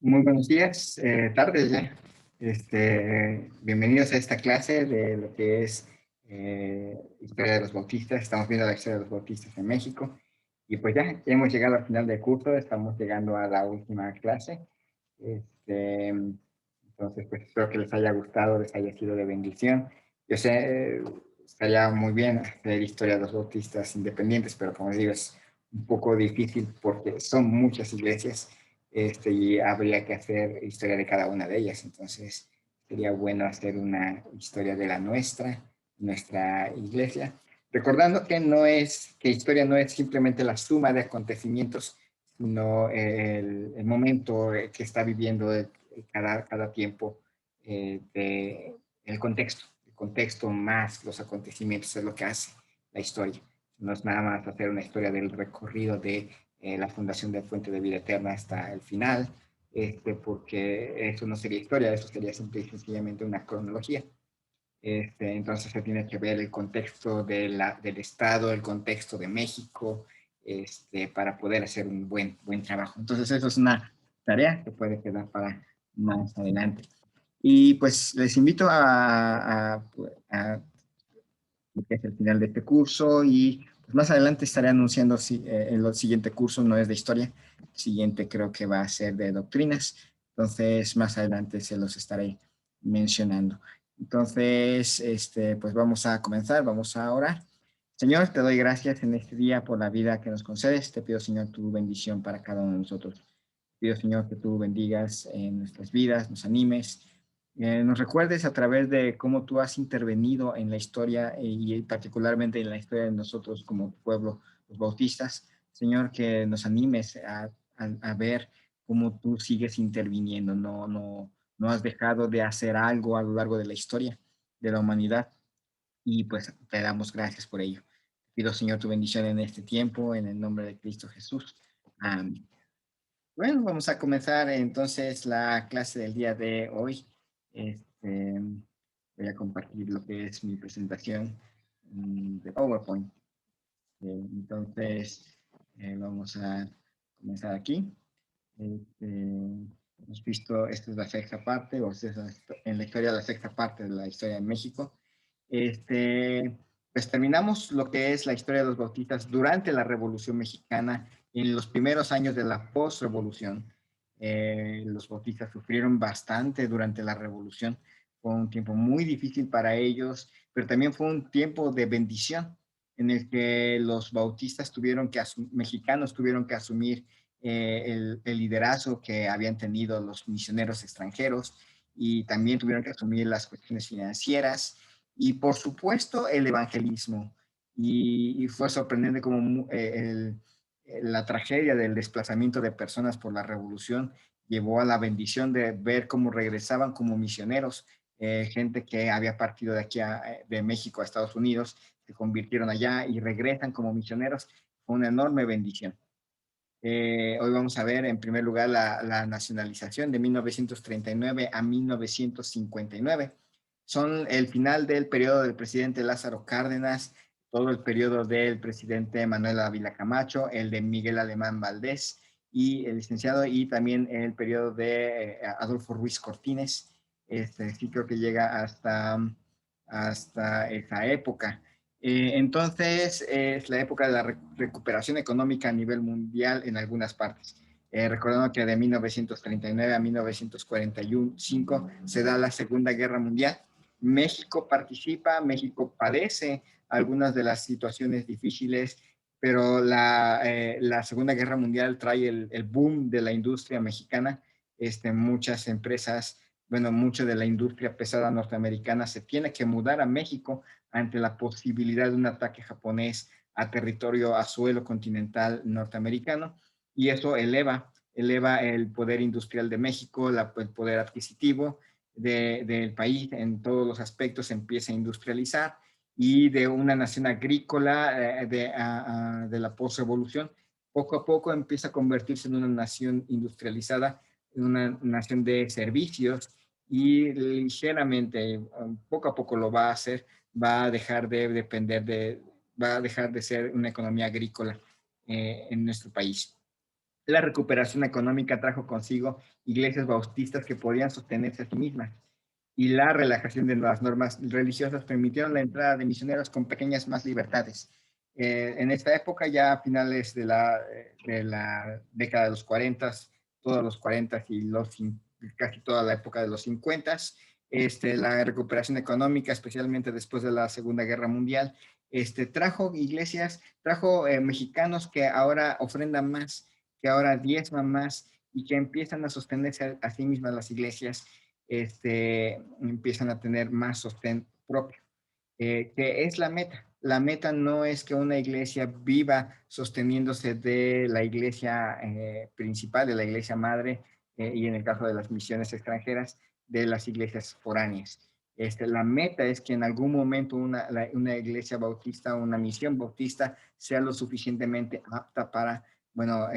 Muy buenos días, tardes ya. Bienvenidos a esta clase de lo que es Historia de los Bautistas. Estamos viendo la historia de los Bautistas en México. Y pues ya hemos llegado al final del curso, estamos llegando a la última clase. Entonces, pues espero que les haya gustado, les haya sido de bendición. Yo sé, estaría muy bien hacer historia de los bautistas independientes, pero como les digo, es un poco difícil porque son muchas iglesias y habría que hacer historia de cada una de ellas. Entonces, sería bueno hacer una historia de la nuestra iglesia, recordando que historia no es simplemente la suma de acontecimientos, sino el momento que está viviendo cada tiempo, el contexto más los acontecimientos es lo que hace la historia. No es nada más hacer una historia del recorrido de la fundación de Fuente de Vida Eterna hasta el final, porque eso no sería historia, eso sería simple y sencillamente una cronología. Entonces se tiene que ver el contexto del Estado, el contexto de México, para poder hacer un buen trabajo. Entonces eso es una tarea que puede quedar para más adelante. Y pues les invito a que es el final de este curso y pues, más adelante estaré anunciando si el siguiente curso no es de historia, el siguiente creo que va a ser de doctrinas, entonces más adelante se los estaré mencionando. Entonces, pues vamos a comenzar, vamos a orar. Señor, te doy gracias en este día por la vida que nos concedes. Te pido, Señor, tu bendición para cada uno de nosotros. Te pido, Señor, que tú bendigas en nuestras vidas, nos animes, nos recuerdes a través de cómo tú has intervenido en la historia y particularmente en la historia de nosotros como pueblo, los bautistas. Señor, que nos animes a ver cómo tú sigues interviniendo. No has dejado de hacer algo a lo largo de la historia de la humanidad y pues te damos gracias por ello. Te pido, Señor, tu bendición en este tiempo, en el nombre de Cristo Jesús. Amén. Bueno, vamos a comenzar entonces la clase del día de hoy. Este, Voy a compartir lo que es mi presentación de PowerPoint. Entonces, vamos a comenzar aquí. Hemos visto, esta es la sexta parte, o sea, en la historia, la sexta parte de la historia de México. Pues terminamos lo que es la historia de los bautistas durante la Revolución Mexicana, en los primeros años de la postrevolución. Los bautistas sufrieron bastante durante la revolución. Fue un tiempo muy difícil para ellos, pero también fue un tiempo de bendición en el que los bautistas mexicanos tuvieron que asumir el liderazgo que habían tenido los misioneros extranjeros y también tuvieron que asumir las cuestiones financieras y por supuesto el evangelismo. Y fue sorprendente como la tragedia del desplazamiento de personas por la revolución llevó a la bendición de ver cómo regresaban como misioneros, gente que había partido de México a Estados Unidos, se convirtieron allá y regresan como misioneros. Fue una enorme bendición. Hoy vamos a ver en primer lugar la nacionalización de 1939 a 1959. Son el final del periodo del presidente Lázaro Cárdenas, todo el periodo del presidente Manuel Ávila Camacho, el de Miguel Alemán Valdés y el licenciado, y también el periodo de Adolfo Ruiz Cortines. Sí creo que llega hasta esa época. Entonces, es la época de la recuperación económica a nivel mundial en algunas partes. Recordando que de 1939 a 1945 se da la Segunda Guerra Mundial. México participa, México padece algunas de las situaciones difíciles, pero la Segunda Guerra Mundial trae el boom de la industria mexicana. Muchas empresas, bueno, mucho de la industria pesada norteamericana se tiene que mudar a México ante la posibilidad de un ataque japonés a suelo continental norteamericano, y eso eleva el poder industrial de México, el poder adquisitivo del país en todos los aspectos se empieza a industrializar, y de una nación agrícola de la postrevolución, poco a poco empieza a convertirse en una nación industrializada, en una nación de servicios, y ligeramente, poco a poco lo va a hacer, va a dejar de va a dejar de ser una economía agrícola en nuestro país. La recuperación económica trajo consigo iglesias bautistas que podían sostenerse a sí mismas, y la relajación de las normas religiosas permitieron la entrada de misioneros con pequeñas más libertades. En esta época, ya a finales de la década de los 40, todos los 40 y casi toda la época de los 50, la recuperación económica, especialmente después de la Segunda Guerra Mundial, trajo iglesias, trajo mexicanos que ahora ofrendan más, que ahora diezman más y que empiezan a sostenerse a sí mismas las iglesias, empiezan a tener más sostén propio, que es la meta. La meta no es que una iglesia viva sosteniéndose de la iglesia principal, de la iglesia madre, y en el caso de las misiones extranjeras, de las iglesias foráneas. La meta es que en algún momento una iglesia bautista, una misión bautista, sea lo suficientemente apta para, bueno,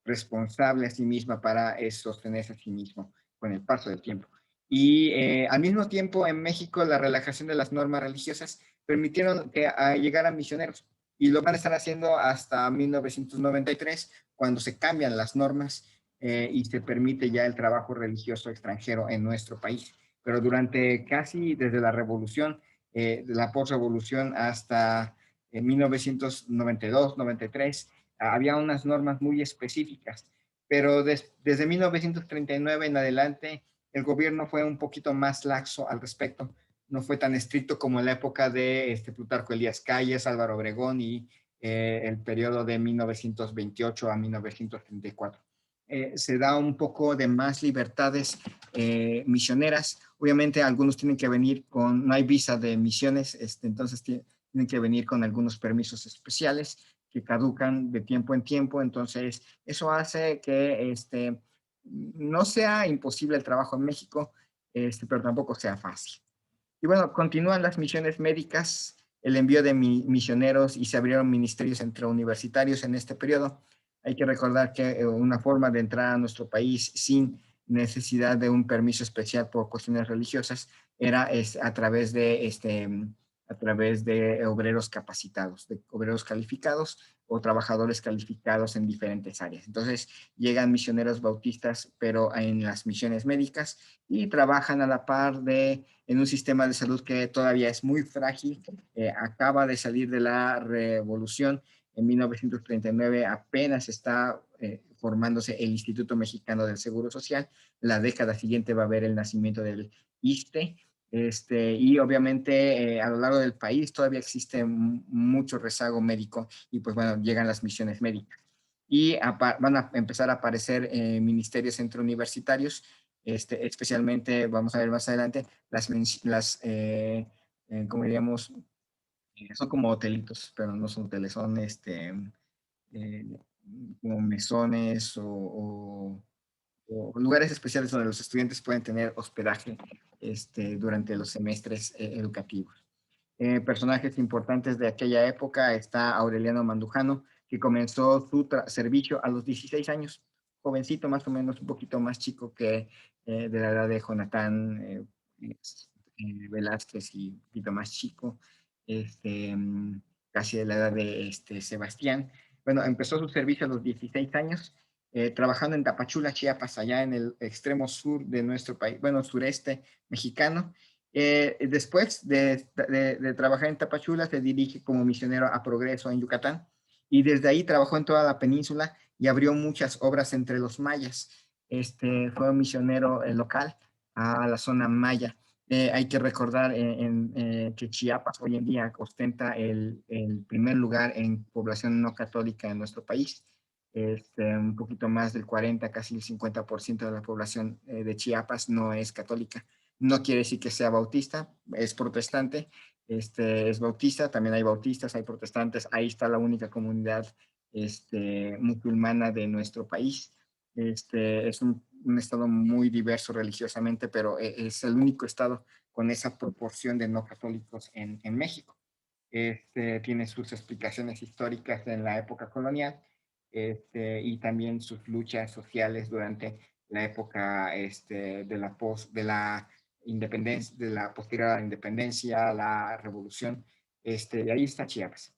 responsable a sí misma para sostenerse a sí mismo con el paso del tiempo. Y al mismo tiempo, en México, la relajación de las normas religiosas permitieron que llegaran misioneros. Y lo van a estar haciendo hasta 1993, cuando se cambian las normas y se permite ya el trabajo religioso extranjero en nuestro país. Pero durante casi desde la revolución, de la postrevolución hasta 1992-93, había unas normas muy específicas. Pero desde 1939 en adelante, el gobierno fue un poquito más laxo al respecto, no fue tan estricto como en la época de Plutarco Elías Calles, Álvaro Obregón y el periodo de 1928 a 1934. Se da un poco de más libertades misioneras. Obviamente algunos tienen que venir con, no hay visa de misiones, entonces tienen que venir con algunos permisos especiales que caducan de tiempo en tiempo, entonces eso hace que no sea imposible el trabajo en México, pero tampoco sea fácil. Y bueno, continúan las misiones médicas, el envío de misioneros y se abrieron ministerios entre universitarios en este periodo. Hay que recordar que una forma de entrar a nuestro país sin necesidad de un permiso especial por cuestiones religiosas era a través de obreros capacitados, de obreros calificados o trabajadores calificados en diferentes áreas. Entonces llegan misioneros bautistas, pero en las misiones médicas, y trabajan a la par en un sistema de salud que todavía es muy frágil. Acaba de salir de la revolución. En 1939 apenas está formándose el Instituto Mexicano del Seguro Social. La década siguiente va a haber el nacimiento del ISSSTE. Y obviamente a lo largo del país todavía existe mucho rezago médico y pues bueno, llegan las misiones médicas. Y van a empezar a aparecer ministerios entre universitarios, especialmente, vamos a ver más adelante, como diríamos, son como hotelitos, pero no son hoteles, son eh, como mesones o lugares especiales donde los estudiantes pueden tener hospedaje durante los semestres educativos. Personajes importantes de aquella época está Aureliano Mandujano, que comenzó su servicio a los 16 años, jovencito, más o menos un poquito más chico que de la edad de Jonatán Velázquez y un poquito más chico, casi de la edad de Sebastián. Bueno, empezó su servicio a los 16 años, trabajando en Tapachula, Chiapas, allá en el extremo sur de nuestro país, bueno, sureste mexicano. Después de trabajar en Tapachula, se dirige como misionero a Progreso en Yucatán, y desde ahí trabajó en toda la península y abrió muchas obras entre los mayas. Fue un misionero local a la zona maya. Hay que recordar que Chiapas hoy en día ostenta el primer lugar en población no católica en nuestro país. Un poquito más del 40, casi el 50% de la población de Chiapas no es católica. No quiere decir que sea bautista, es protestante, es bautista, también hay bautistas, hay protestantes, ahí está la única comunidad musulmana de nuestro país. Es un estado muy diverso religiosamente, pero es el único estado con esa proporción de no católicos en México. Tiene sus explicaciones históricas en la época colonial, y también sus luchas sociales durante la época de la independencia, de la posterior a la independencia, la revolución. Y ahí está Chiapas.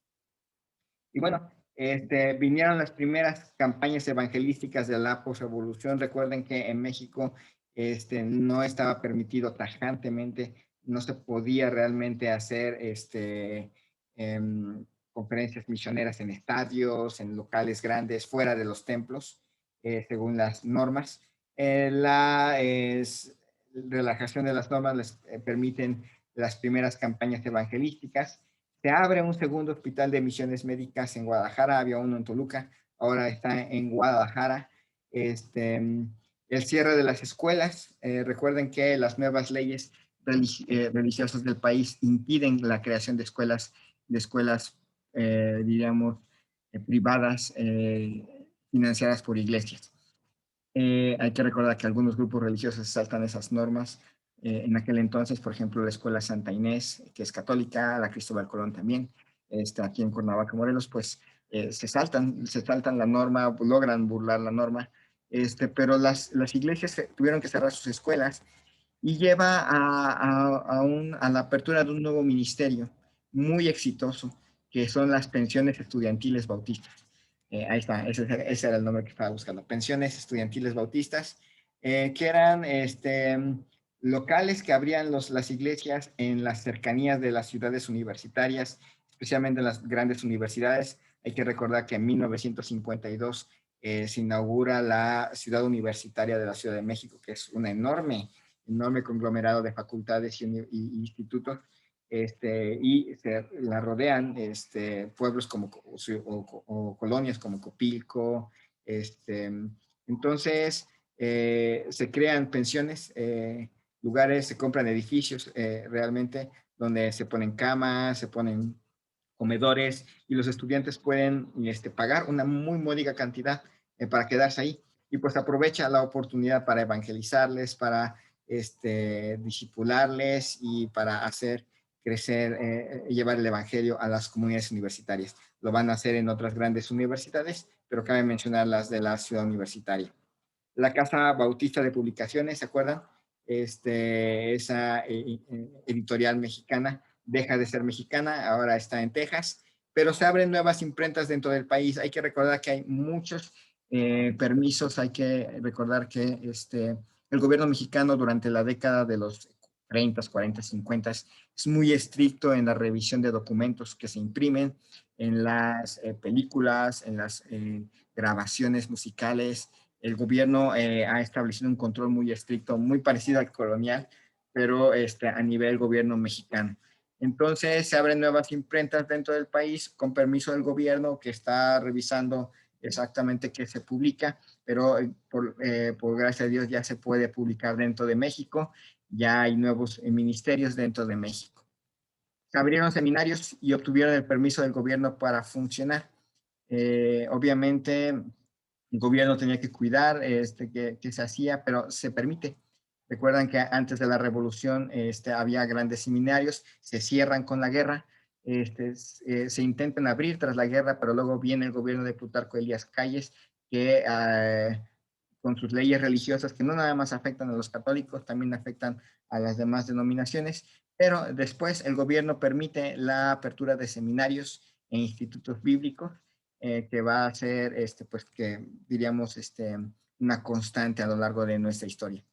Y bueno, Vinieron las primeras campañas evangelísticas de la posrevolución. Recuerden que en México no estaba permitido tajantemente, no se podía realmente hacer conferencias misioneras en estadios, en locales grandes, fuera de los templos, según las normas. Relajación de las normas les permiten las primeras campañas evangelísticas. Se abre un segundo hospital de misiones médicas en Guadalajara, había uno en Toluca, ahora está en Guadalajara. El cierre de las escuelas, recuerden que las nuevas leyes religiosas del país impiden la creación de escuelas diríamos, privadas financiadas por iglesias. Hay que recordar que algunos grupos religiosos saltan esas normas. En aquel entonces, por ejemplo, la Escuela Santa Inés, que es católica, la Cristóbal Colón también, aquí en Cuernavaca, Morelos, pues se saltan la norma, logran burlar la norma, pero las iglesias tuvieron que cerrar sus escuelas y lleva a la apertura de un nuevo ministerio muy exitoso, que son las pensiones estudiantiles bautistas. Ahí está, ese era el nombre que estaba buscando. Pensiones estudiantiles bautistas, que eran locales que abrían las iglesias en las cercanías de las ciudades universitarias, especialmente en las grandes universidades. Hay que recordar que en 1952 se inaugura la ciudad universitaria de la Ciudad de México, que es una enorme conglomerado de facultades y institutos, y se la rodean pueblos como, o colonias como Copilco. Entonces, se crean pensiones, lugares, se compran edificios realmente donde se ponen camas, se ponen comedores y los estudiantes pueden pagar una muy módica cantidad para quedarse ahí. Y pues aprovecha la oportunidad para evangelizarles, para disipularles y para hacer crecer, llevar el evangelio a las comunidades universitarias. Lo van a hacer en otras grandes universidades, pero cabe mencionar las de la ciudad universitaria. La Casa Bautista de Publicaciones, ¿se acuerdan? Esa editorial mexicana deja de ser mexicana, ahora está en Texas, pero se abren nuevas imprentas dentro del país. Hay que recordar que hay muchos permisos, hay que recordar que el gobierno mexicano durante la década de los 30, 40, 50 es muy estricto en la revisión de documentos que se imprimen, en las películas, en las grabaciones musicales. El gobierno ha establecido un control muy estricto, muy parecido al colonial, pero a nivel gobierno mexicano. Entonces se abren nuevas imprentas dentro del país con permiso del gobierno que está revisando exactamente qué se publica, pero por gracia de Dios ya se puede publicar dentro de México, ya hay nuevos ministerios dentro de México. Se abrieron seminarios y obtuvieron el permiso del gobierno para funcionar. Obviamente el gobierno tenía que cuidar que se hacía, pero se permite. Recuerdan que antes de la revolución había grandes seminarios, se cierran con la guerra, se intentan abrir tras la guerra, pero luego viene el gobierno de Plutarco Elías Calles, que con sus leyes religiosas, que no nada más afectan a los católicos, también afectan a las demás denominaciones, pero después el gobierno permite la apertura de seminarios e institutos bíblicos, que va a ser, pues, que diríamos, una constante a lo largo de nuestra historia.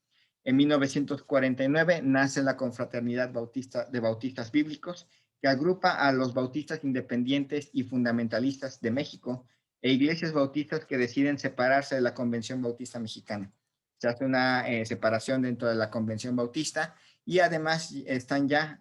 En 1949 nace la Confraternidad Bautista de Bautistas Bíblicos, que agrupa a los bautistas independientes y fundamentalistas de México e iglesias bautistas que deciden separarse de la Convención Bautista Mexicana. Se hace una separación dentro de la Convención Bautista y además están ya,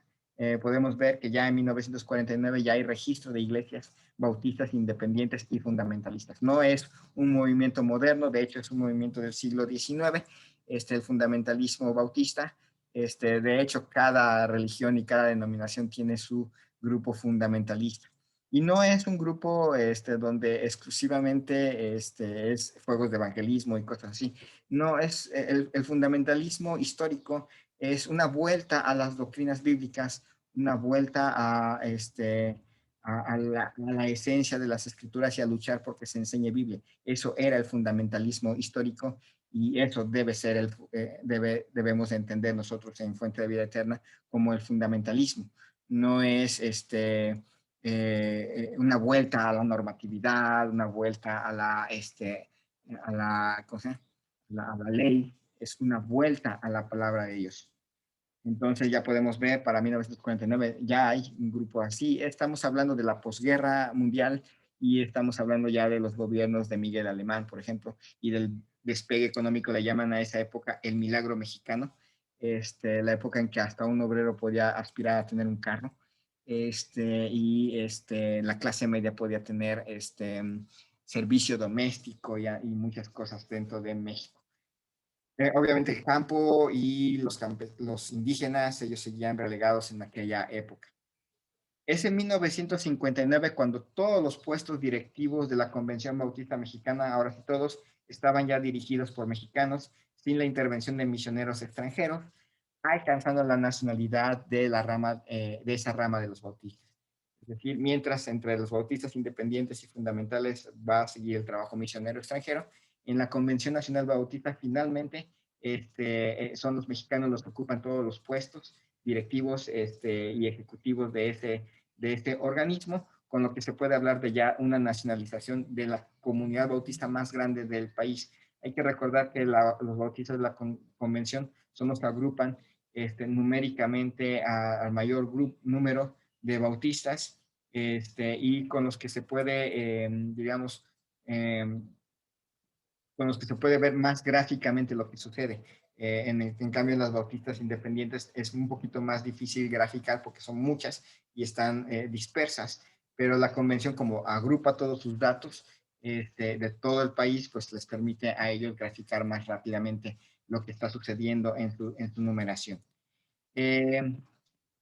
podemos ver que ya en 1949 ya hay registro de iglesias bautistas independientes y fundamentalistas. No es un movimiento moderno, de hecho es un movimiento del siglo XIX, el fundamentalismo bautista. De hecho, cada religión y cada denominación tiene su grupo fundamentalista. Y no es un grupo donde exclusivamente es fuegos de evangelismo y cosas así. No, es el fundamentalismo histórico es una vuelta a las doctrinas bíblicas, una vuelta a la esencia de las escrituras y a luchar porque se enseñe Biblia. Eso era el fundamentalismo histórico y eso debe ser debemos entender nosotros en Fuente de Vida Eterna como el fundamentalismo. No es una vuelta a la normatividad, una vuelta a ¿cómo se llama? A la ley, es una vuelta a la palabra de ellos. Entonces ya podemos ver, para 1949 ya hay un grupo así. Estamos hablando de la posguerra mundial y estamos hablando ya de los gobiernos de Miguel Alemán, por ejemplo, y del despegue económico, le llaman a esa época el milagro mexicano, la época en que hasta un obrero podía aspirar a tener un carro, la clase media podía tener servicio doméstico y muchas cosas dentro de México. Obviamente el campo y los indígenas, ellos seguían relegados en aquella época. Es en 1959 cuando todos los puestos directivos de la Convención Bautista Mexicana, ahora sí todos, estaban ya dirigidos por mexicanos, sin la intervención de misioneros extranjeros, alcanzando la nacionalidad de esa rama de los bautistas. Es decir, mientras entre los bautistas independientes y fundamentales va a seguir el trabajo misionero extranjero, en la Convención Nacional Bautista finalmente son los mexicanos los que ocupan todos los puestos directivos y ejecutivos de este organismo, con lo que se puede hablar de ya una nacionalización de la comunidad bautista más grande del país. Hay que recordar que los bautistas de la convención son los que agrupan numéricamente al mayor número de bautistas y con los que se puede, digamos, con los que se puede ver más gráficamente lo que sucede. En cambio, en las bautistas independientes es un poquito más difícil graficar porque son muchas y están dispersas, pero la convención como agrupa todos sus datos de todo el país, pues les permite a ellos graficar más rápidamente lo que está sucediendo en su numeración.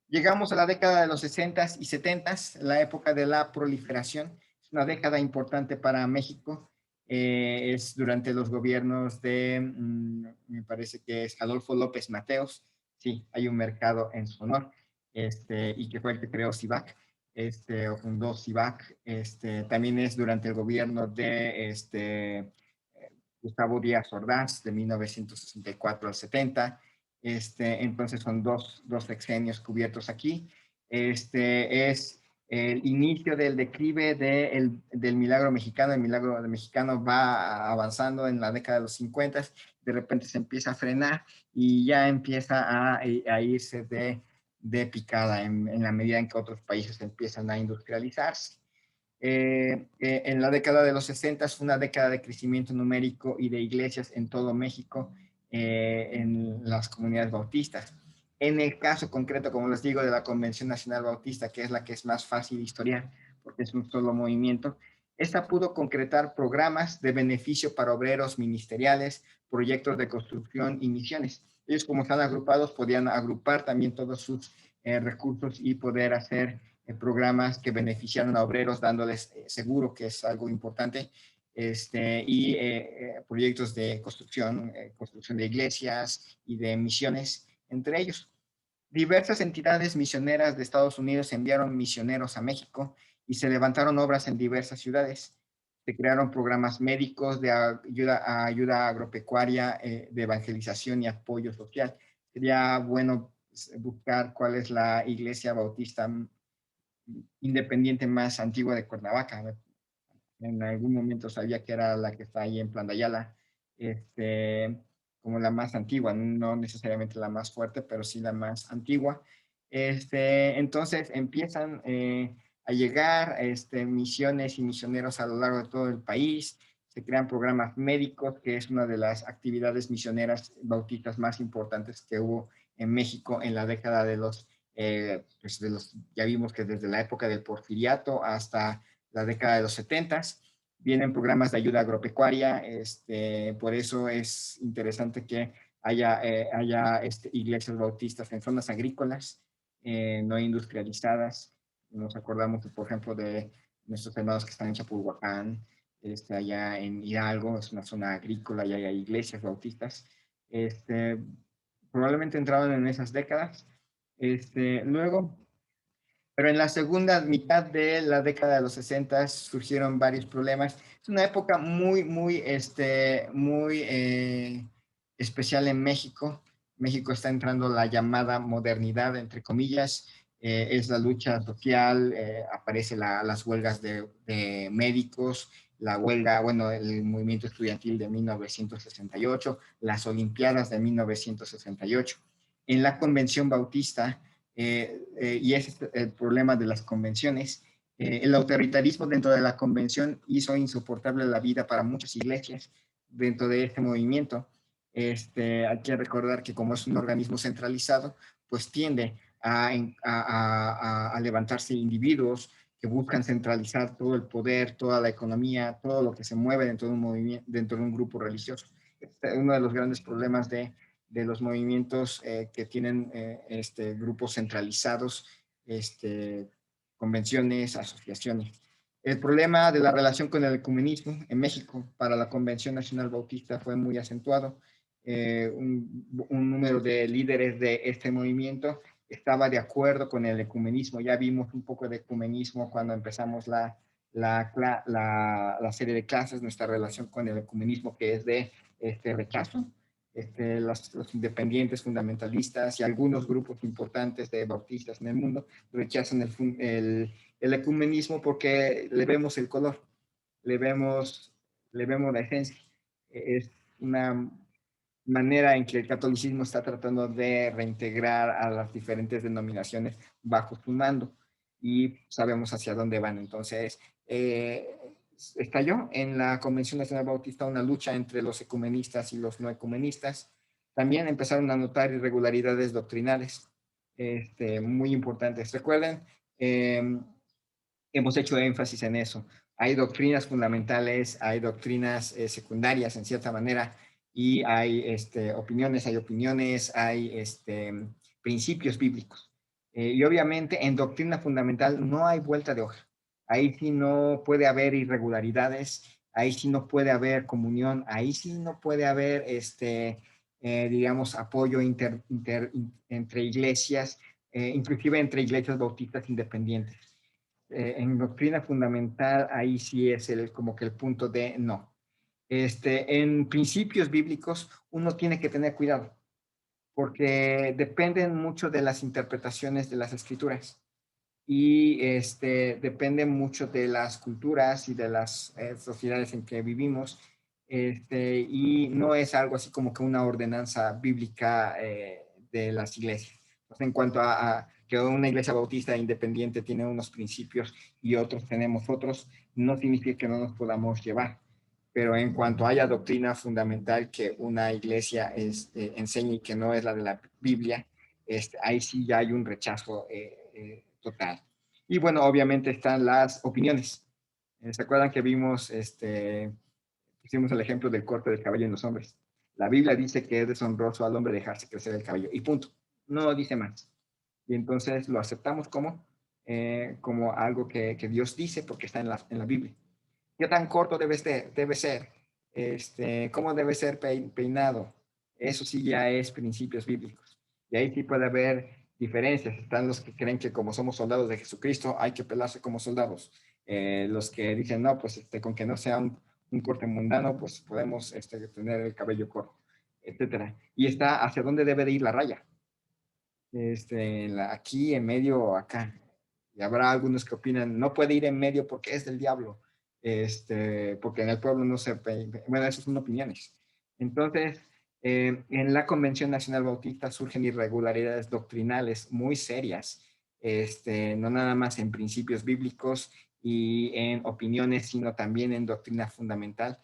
Llegamos a la década de los 60s y 70s, la época de la proliferación. Es una década importante para México. Es durante los gobiernos me parece que es Adolfo López Mateos. Sí, hay un mercado en su honor, y que fue el que creó CIVAC, o fundó CIVAC. También es durante el gobierno de Gustavo Díaz Ordaz, de 1964 al 70. Entonces son dos sexenios cubiertos aquí. Es el inicio del declive del milagro mexicano. El milagro mexicano va avanzando en la década de los 50, de repente se empieza a frenar y ya empieza a irse de picada en la medida en que otros países empiezan a industrializarse. En la década de los 60 fue una década de crecimiento numérico y de iglesias en todo México, en las comunidades bautistas. En el caso concreto, como les digo, de la Convención Nacional Bautista, que es la que es más fácil de historiar, porque es un solo movimiento, esta pudo concretar programas de beneficio para obreros ministeriales, proyectos de construcción y misiones. Ellos, como están agrupados, podían agrupar también todos sus recursos y poder hacer programas que beneficiaron a obreros, dándoles seguro, que es algo importante, y proyectos de construcción de iglesias y de misiones, entre ellos. Diversas entidades misioneras de Estados Unidos enviaron misioneros a México y se levantaron obras en diversas ciudades. Se crearon programas médicos de ayuda agropecuaria, de evangelización y apoyo social. Sería bueno buscar cuál es la iglesia bautista independiente más antigua de Cuernavaca. En algún momento sabía que era la que está ahí en Plan de Ayala, como la más antigua, no necesariamente la más fuerte, pero sí la más antigua. Entonces empiezan a llegar misiones y misioneros a lo largo de todo el país. Se crean programas médicos, que es una de las actividades misioneras bautistas más importantes que hubo en México en la década pues ya vimos que desde la época del Porfiriato hasta la década de los 70 vienen programas de ayuda agropecuaria. Por eso es interesante que haya iglesias bautistas en zonas agrícolas, no industrializadas. Nos acordamos, por ejemplo, de nuestros hermanos que están en Chapulhuacán, allá en Hidalgo, es una zona agrícola y hay iglesias bautistas. Probablemente entraron en esas décadas. Luego, pero en la segunda mitad de la década de los 60 surgieron varios problemas. Es una época muy especial en México. México está entrando la llamada modernidad, entre comillas. es la lucha social, aparece las huelgas de médicos, la huelga, bueno, el movimiento estudiantil de 1968, las Olimpiadas de 1968. En la Convención Bautista, y ese es el problema de las convenciones, el autoritarismo dentro de la convención hizo insoportable la vida para muchas iglesias dentro de este movimiento. Hay que recordar que como es un organismo centralizado, pues tiende a levantarse individuos que buscan centralizar todo el poder, toda la economía, todo lo que se mueve dentro de un movimiento, dentro de un grupo religioso. Este es uno de los grandes problemas de los movimientos que tienen grupos centralizados, convenciones, asociaciones. El problema de la relación con el ecumenismo en México para la Convención Nacional Bautista fue muy acentuado. Un número de líderes de este movimiento estaba de acuerdo con el ecumenismo. Ya vimos un poco de ecumenismo cuando empezamos la serie de clases, nuestra relación con el ecumenismo, que es de rechazo. Los independientes fundamentalistas y algunos grupos importantes de bautistas en el mundo rechazan el ecumenismo porque le vemos el color, le vemos, le vemos la esencia. Es una manera en que el catolicismo está tratando de reintegrar a las diferentes denominaciones bajo su mando y sabemos hacia dónde van. Entonces, estalló en la Convención Nacional Bautista una lucha entre los ecumenistas y los no ecumenistas. También empezaron a notar irregularidades doctrinales muy importantes. Recuerden, hemos hecho énfasis en eso. Hay doctrinas fundamentales, hay doctrinas secundarias en cierta manera, y hay opiniones, hay principios bíblicos. Y obviamente en doctrina fundamental no hay vuelta de hoja. Ahí sí no puede haber irregularidades, ahí sí no puede haber comunión, ahí sí no puede haber, digamos, apoyo entre iglesias, inclusive entre iglesias bautistas independientes. En doctrina fundamental, ahí sí es como que el punto de no. En principios bíblicos, uno tiene que tener cuidado, porque dependen mucho de las interpretaciones de las escrituras y depende mucho de las culturas y de las sociedades en que vivimos, y no es algo así como que una ordenanza bíblica de las iglesias. Pues en cuanto a que una iglesia bautista independiente tiene unos principios y otros tenemos otros, no significa que no nos podamos llevar. Pero en cuanto haya doctrina fundamental que una iglesia enseñe y que no es la de la Biblia, ahí sí ya hay un rechazo total. Y bueno, obviamente están las opiniones. ¿Se acuerdan que pusimos el ejemplo del corte del cabello en los hombres? La Biblia dice que es deshonroso al hombre dejarse crecer el cabello y punto. No dice más. Y entonces lo aceptamos como algo que Dios dice porque está en la Biblia. ¿Qué tan corto debe ser? ¿Cómo debe ser peinado? Eso sí ya es principios bíblicos. Y ahí sí puede haber diferencias. Están los que creen que como somos soldados de Jesucristo hay que pelarse como soldados. Los que dicen, no, pues con que no sea un corte mundano, pues podemos tener el cabello corto, etcétera. Y está hacia dónde debe de ir la raya. Aquí, en medio o acá. Y habrá algunos que opinan, no puede ir en medio porque es del diablo, porque en el pueblo no se... Bueno, esas son opiniones. Entonces, en la Convención Nacional Bautista surgen irregularidades doctrinales muy serias, no nada más en principios bíblicos y en opiniones, sino también en doctrina fundamental.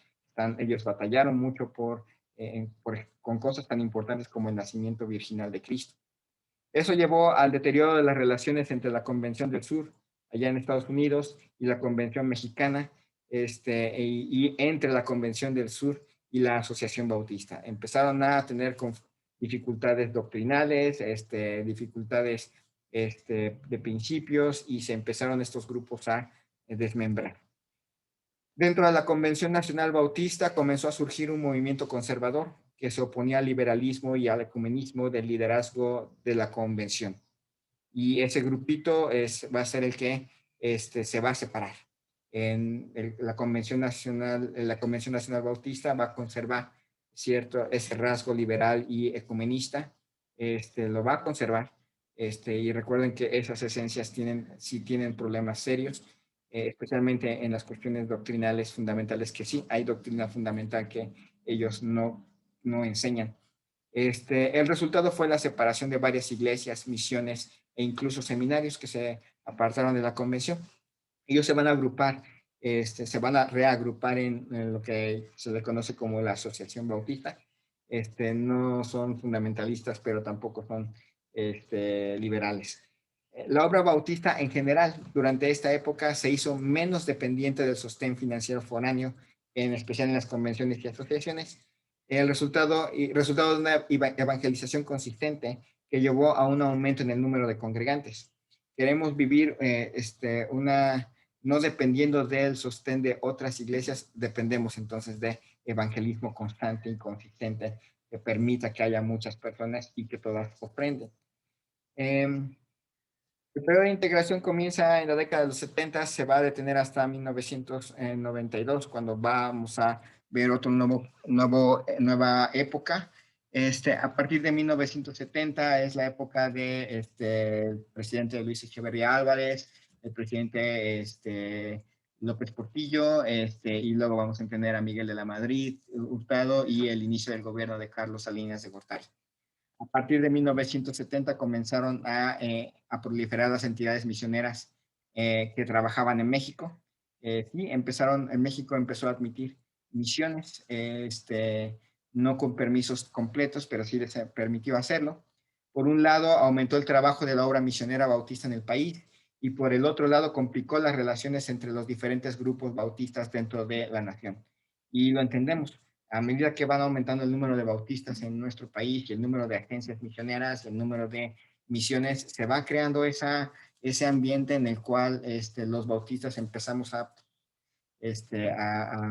Ellos batallaron mucho con cosas tan importantes como el nacimiento virginal de Cristo. Eso llevó al deterioro de las relaciones entre la Convención del Sur, allá en Estados Unidos, y la Convención Mexicana, y entre la Convención del Sur y la Asociación Bautista. Empezaron a tener dificultades doctrinales, dificultades de principios, y se empezaron estos grupos a desmembrar. Dentro de la Convención Nacional Bautista comenzó a surgir un movimiento conservador que se oponía al liberalismo y al ecumenismo del liderazgo de la convención. Y ese grupito va a ser el que se va a separar. La Convención Nacional Bautista va a conservar ese rasgo liberal y ecumenista, lo va a conservar, Y recuerden que esas esencias sí tienen problemas serios, especialmente en las cuestiones doctrinales fundamentales, que sí hay doctrina fundamental que ellos no enseñan. El resultado fue la separación de varias iglesias, misiones e incluso seminarios que se apartaron de la convención. Ellos se van a agrupar, se van a reagrupar en lo que se le conoce como la Asociación Bautista. No son fundamentalistas, pero tampoco son liberales. La obra bautista en general durante esta época se hizo menos dependiente del sostén financiero foráneo, en especial en las convenciones y asociaciones. El resultado de una evangelización consistente que llevó a un aumento en el número de congregantes. Queremos vivir no dependiendo del sostén de otras iglesias, dependemos entonces de evangelismo constante y consistente que permita que haya muchas personas y que todas ofrenden. El periodo de integración comienza en la década de los 70, se va a detener hasta 1992, cuando vamos a ver nueva época. A partir de 1970 es la época de el presidente Luis Echeverría Álvarez, el presidente López Portillo, y luego vamos a tener a Miguel de la Madrid, Hurtado, y el inicio del gobierno de Carlos Salinas de Gortari. A partir de 1970 comenzaron a proliferar las entidades misioneras que trabajaban en México. Sí, en México empezó a admitir misiones, no con permisos completos, pero sí les permitió hacerlo. Por un lado, aumentó el trabajo de la obra misionera bautista en el país, y por el otro lado, complicó las relaciones entre los diferentes grupos bautistas dentro de la nación. Y lo entendemos. A medida que van aumentando el número de bautistas en nuestro país y el número de agencias misioneras, el número de misiones, se va creando ese ambiente en el cual los bautistas empezamos a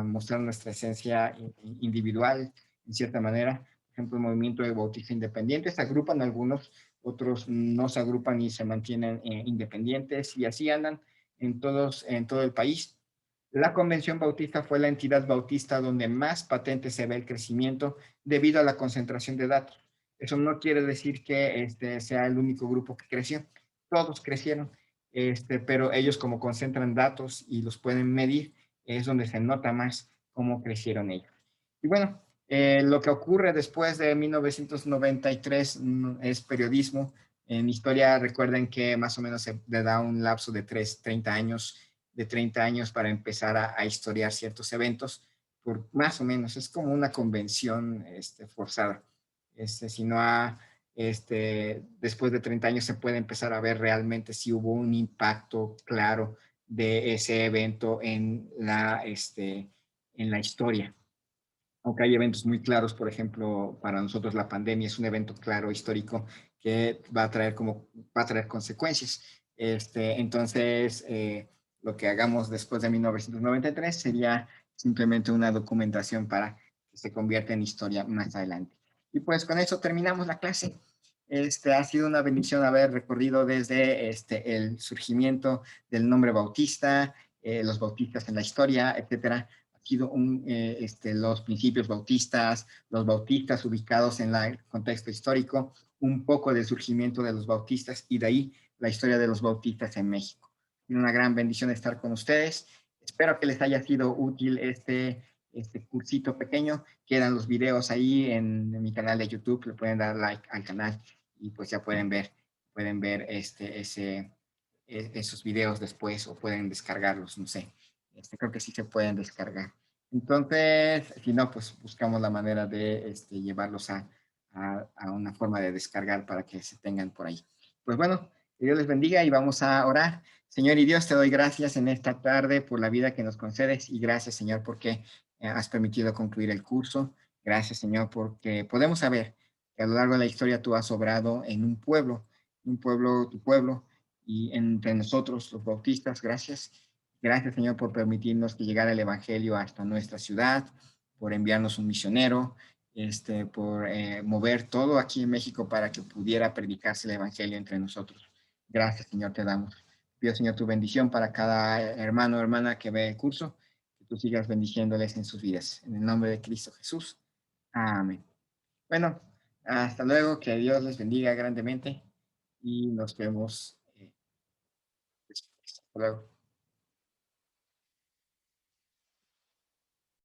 mostrar nuestra esencia individual, en cierta manera. Por ejemplo, el movimiento de bautistas independientes se agrupan algunos, otros no se agrupan y se mantienen independientes, y así andan en todo el país. La Convención Bautista fue la entidad bautista donde más patente se ve el crecimiento debido a la concentración de datos. Eso no quiere decir que sea el único grupo que creció. Todos crecieron, pero ellos, como concentran datos y los pueden medir, es donde se nota más cómo crecieron ellos. Y bueno, lo que ocurre después de 1993 es periodismo. En historia, recuerden que más o menos se le da un lapso de 30 años, para empezar a historiar ciertos eventos, por más o menos, es como una convención forzada. Si no después de 30 años se puede empezar a ver realmente si hubo un impacto claro de ese evento en la historia. Aunque hay eventos muy claros, por ejemplo, para nosotros la pandemia es un evento claro, histórico, que va a traer consecuencias. Entonces, lo que hagamos después de 1993 sería simplemente una documentación para que se convierta en historia más adelante. Y pues con eso terminamos la clase. Ha sido una bendición haber recorrido desde el surgimiento del nombre bautista, los bautistas en la historia, etcétera. Ha sido los principios bautistas, los bautistas ubicados en el contexto histórico, un poco del surgimiento de los bautistas y de ahí la historia de los bautistas en México. Es una gran bendición estar con ustedes. Espero que les haya sido útil este cursito pequeño. Quedan los videos ahí en mi canal de YouTube, le pueden dar like al canal y pues ya pueden ver esos videos después, o pueden descargarlos, no sé. Creo que sí se pueden descargar. Entonces, si no, pues buscamos la manera de llevarlos a una forma de descargar para que se tengan por ahí. Pues bueno, que Dios les bendiga y vamos a orar. Señor y Dios, te doy gracias en esta tarde por la vida que nos concedes, y gracias, Señor, porque has permitido concluir el curso. Gracias, Señor, porque podemos saber que a lo largo de la historia tú has obrado en un pueblo, tu pueblo, y entre nosotros, los bautistas. Gracias. Gracias, Señor, por permitirnos que llegara el Evangelio hasta nuestra ciudad, por enviarnos un misionero, por mover todo aquí en México para que pudiera predicarse el Evangelio entre nosotros. Gracias, Señor, te damos. Pido, Señor, tu bendición para cada hermano o hermana que ve el curso, que tú sigas bendiciéndoles en sus vidas. En el nombre de Cristo Jesús. Amén. Bueno, hasta luego, que Dios les bendiga grandemente. y nos vemos después. Hasta luego.